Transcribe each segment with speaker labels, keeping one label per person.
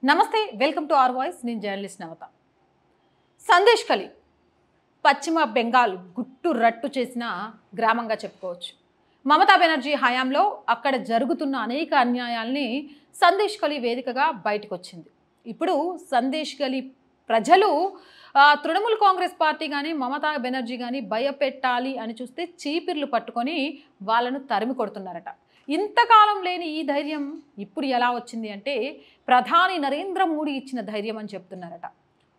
Speaker 1: నమస్తే welcome to our voice నేను journalist నవత సందేశ్ కలి పశ్చిమ బెంగాల్ గుట్టు రట్టు చేసిన గ్రామంగా చెప్పుకోవచ్చు మమతా బెనర్జీ హయాంలో అక్కడ జరుగుతున్న అనేక అన్యాయాల్ని సందేశ్ కలి వేదికగా బయటకు వచ్చింది ఇప్పుడు సందేశ్ కలి ప్రజలు తృణమూల్ కాంగ్రెస్ పార్టీ కానీ మమతా బెనర్జీ కానీ భయపెట్టాలి అని చూస్తే చీపిర్లు పట్టుకొని వాళ్ళను తరిమి కొడుతున్నారట ఇంతకాలం లేని ఈ ధైర్యం ఇప్పుడు ఎలా వచ్చింది అంటే ప్రధాని నరేంద్ర మోడీ ఇచ్చిన ధైర్యం అని చెప్తున్నారట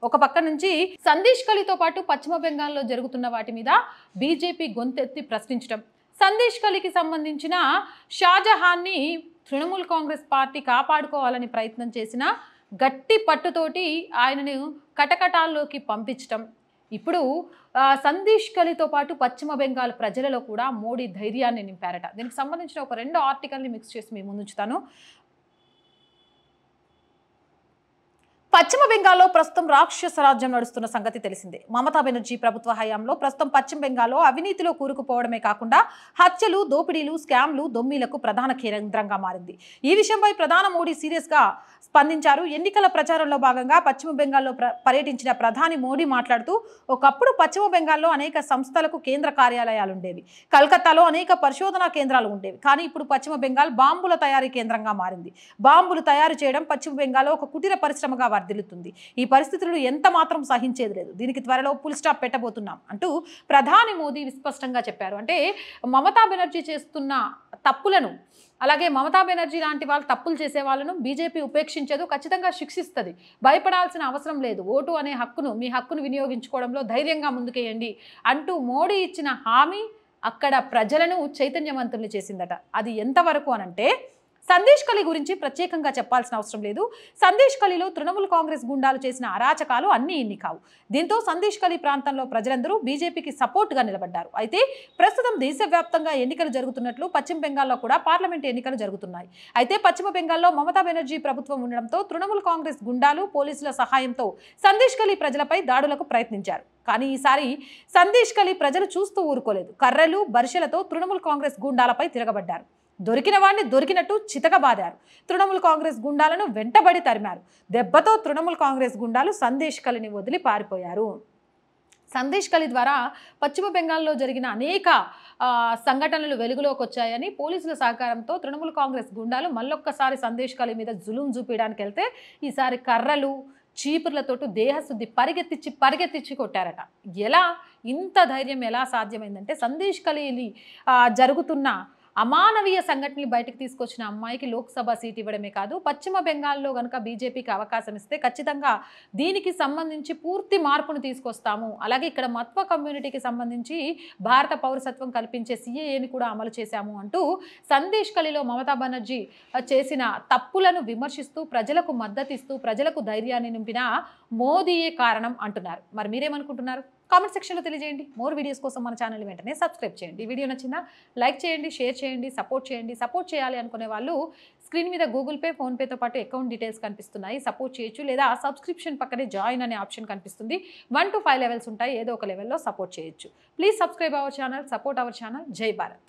Speaker 1: ఒక పక్క నుంచి సందేశ్ కలితో పాటు పశ్చిమ బెంగాల్లో జరుగుతున్న వాటి మీద బీజేపీ గొంతెత్తి ప్రశ్నించడం సందేశ్ కలికి సంబంధించిన షాజహాన్ని తృణమూల్ కాంగ్రెస్ పార్టీ కాపాడుకోవాలని ప్రయత్నం చేసిన గట్టి పట్టుతోటి ఆయనను కటకటాల్లోకి పంపించడం ఇప్పుడు సందేశ్ కలితో పాటు పశ్చిమ బెంగాల్ ప్రజలలో కూడా మోడీ ధైర్యాన్ని నింపారట దీనికి సంబంధించిన ఒక 2 ఆర్టికల్ని మిక్స్ చేసి మీ ముందు ఉంచుతాను పశ్చిమ బెంగాల్లో ప్రస్తుతం రాక్షస రాజ్యం నడుస్తున్న సంగతి తెలిసిందే మమతా బెనర్జీ ప్రభుత్వ హయాంలో ప్రస్తుతం పశ్చిమ బెంగాల్లో అవినీతిలో కూరుకుపోవడమే కాకుండా హత్యలు దోపిడీలు స్కామ్లు దొమ్మిలకు ప్రధాన కేంద్రంగా మారింది ఈ విషయంపై ప్రధాని మోడీ సీరియస్గా స్పందించారు ఎన్నికల ప్రచారంలో భాగంగా పశ్చిమ బెంగాల్లో పర్యటించిన ప్రధాని మోడీ మాట్లాడుతూ ఒకప్పుడు పశ్చిమ బెంగాల్లో అనేక సంస్థలకు కేంద్ర కార్యాలయాలు ఉండేవి కలకత్తాలో అనేక పరిశోధనా కేంద్రాలు ఉండేవి కానీ ఇప్పుడు పశ్చిమ బెంగాల్ బాంబుల తయారీ కేంద్రంగా మారింది బాంబులు తయారు చేయడం పశ్చిమ బెంగాల్లో ఒక కుటీర పరిశ్రమగా వర్ధిల్లుతుంది ఈ పరిస్థితులను ఎంత మాత్రం సహించేది లేదు దీనికి త్వరలో ఫుల్ స్టాప్ పెట్టబోతున్నాం అంటూ ప్రధాని మోదీ విస్పష్టంగా చెప్పారు అంటే మమతా బెనర్జీ చేస్తున్న తప్పులను అలాగే మమతా బెనర్జీ లాంటి వాళ్ళు తప్పులు చేసే వాళ్ళను బీజేపీ ఉపేక్షించదు ఖచ్చితంగా శిక్షిస్తుంది భయపడాల్సిన అవసరం లేదు ఓటు అనే హక్కును మీ హక్కును వినియోగించుకోవడంలో ధైర్యంగా ముందుకేయండి అంటూ మోడీ ఇచ్చిన హామీ అక్కడ ప్రజలను చైతన్యవంతుల్ని చేసిందట అది ఎంతవరకు అనంటే సందేశ్ కలి గురించి ప్రత్యేకంగా చెప్పాల్సిన అవసరం లేదు సందేశ్ కలిలో తృణమూల్ కాంగ్రెస్ గుండాలు చేసిన అరాచకాలు అన్నీ ఇన్ని కావు దీంతో సందేశ్ కలి ప్రాంతంలో ప్రజలందరూ బీజేపీకి సపోర్ట్గా నిలబడ్డారు అయితే ప్రస్తుతం దేశవ్యాప్తంగా ఎన్నికలు జరుగుతున్నట్లు పశ్చిమ బెంగాల్లో కూడా పార్లమెంట్ ఎన్నికలు జరుగుతున్నాయి అయితే పశ్చిమ బెంగాల్లో మమతా బెనర్జీ ప్రభుత్వం ఉండడంతో తృణమూల్ కాంగ్రెస్ గుండాలు పోలీసుల సహాయంతో సందేశ్ కలి ప్రజలపై దాడులకు ప్రయత్నించారు కానీ ఈసారి సందేశ్ కలి ప్రజలు చూస్తూ ఊరుకోలేదు కర్రలు బర్షలతో తృణమూల్ కాంగ్రెస్ గుండాలపై తిరగబడ్డారు దొరికిన వాడిని దొరికినట్టు చితకబాదారు తృణమూల్ కాంగ్రెస్ గుండాలను వెంటబడి తరిమారు దెబ్బతో తృణమూల్ కాంగ్రెస్ గుండాలు సందేశ్ కలిని వదిలి పారిపోయారు సందేశ్ కలి ద్వారా పశ్చిమ బెంగాల్లో జరిగిన అనేక సంఘటనలు వెలుగులోకి వచ్చాయని పోలీసుల సహకారంతో తృణమూల్ కాంగ్రెస్ గుండాలు మళ్ళొక్కసారి సందేశ్ కలి మీద జులుం చూపించడానికి వెళ్తే ఈసారి కర్రలు చీపుర్లతోటి దేహశుద్ధి పరిగెత్తించి కొట్టారట ఎలా ఇంత ధైర్యం ఎలా సాధ్యమైందంటే సందేశ్ కలి జరుగుతున్న అమానవీయ సంఘటనలు బయటకు తీసుకొచ్చిన అమ్మాయికి లోక్సభ సీట్ ఇవ్వడమే కాదు పశ్చిమ బెంగాల్లో కనుక బీజేపీకి అవకాశం ఇస్తే ఖచ్చితంగా దీనికి సంబంధించి పూర్తి మార్పును తీసుకొస్తాము అలాగే ఇక్కడ మత్వ కమ్యూనిటీకి సంబంధించి భారత పౌరసత్వం కల్పించే సిఏఏని కూడా అమలు చేశాము అంటూ సందేశ్ కలిలో మమతా బెనర్జీ చేసిన తప్పులను విమర్శిస్తూ ప్రజలకు మద్దతు ఇస్తూ ప్రజలకు ధైర్యాన్ని నింపిన మోదీయే కారణం అంటున్నారు మరి మీరేమనుకుంటున్నారు కామెంట్ సెక్షన్లో తెలియజేయండి మోర్ వీడియోస్ కోసం మన ఛానల్ వెంటనే సబ్స్క్రైబ్ చేయండి వీడియో నచ్చిందా లైక్ చేయండి షేర్ చేయండి సపోర్ట్ చేయాలి అనుకునే వాళ్ళు స్క్రీన్ మీద గూగుల్ పే ఫోన్పేతో పాటు అకౌంట్ డీటెయిల్స్ కనిపిస్తున్నాయి సపోర్ట్ చేయొచ్చు లేదా సబ్స్క్రిప్షన్ పక్కనే జాయిన్ అనే ఆప్షన్ కనిపిస్తుంది 1 to 5 లెవెల్స్ ఉంటాయి ఏదో ఒక లెవెల్లో సపోర్ట్ చేయొచ్చు please subscribe our channel support our channel జై భారత్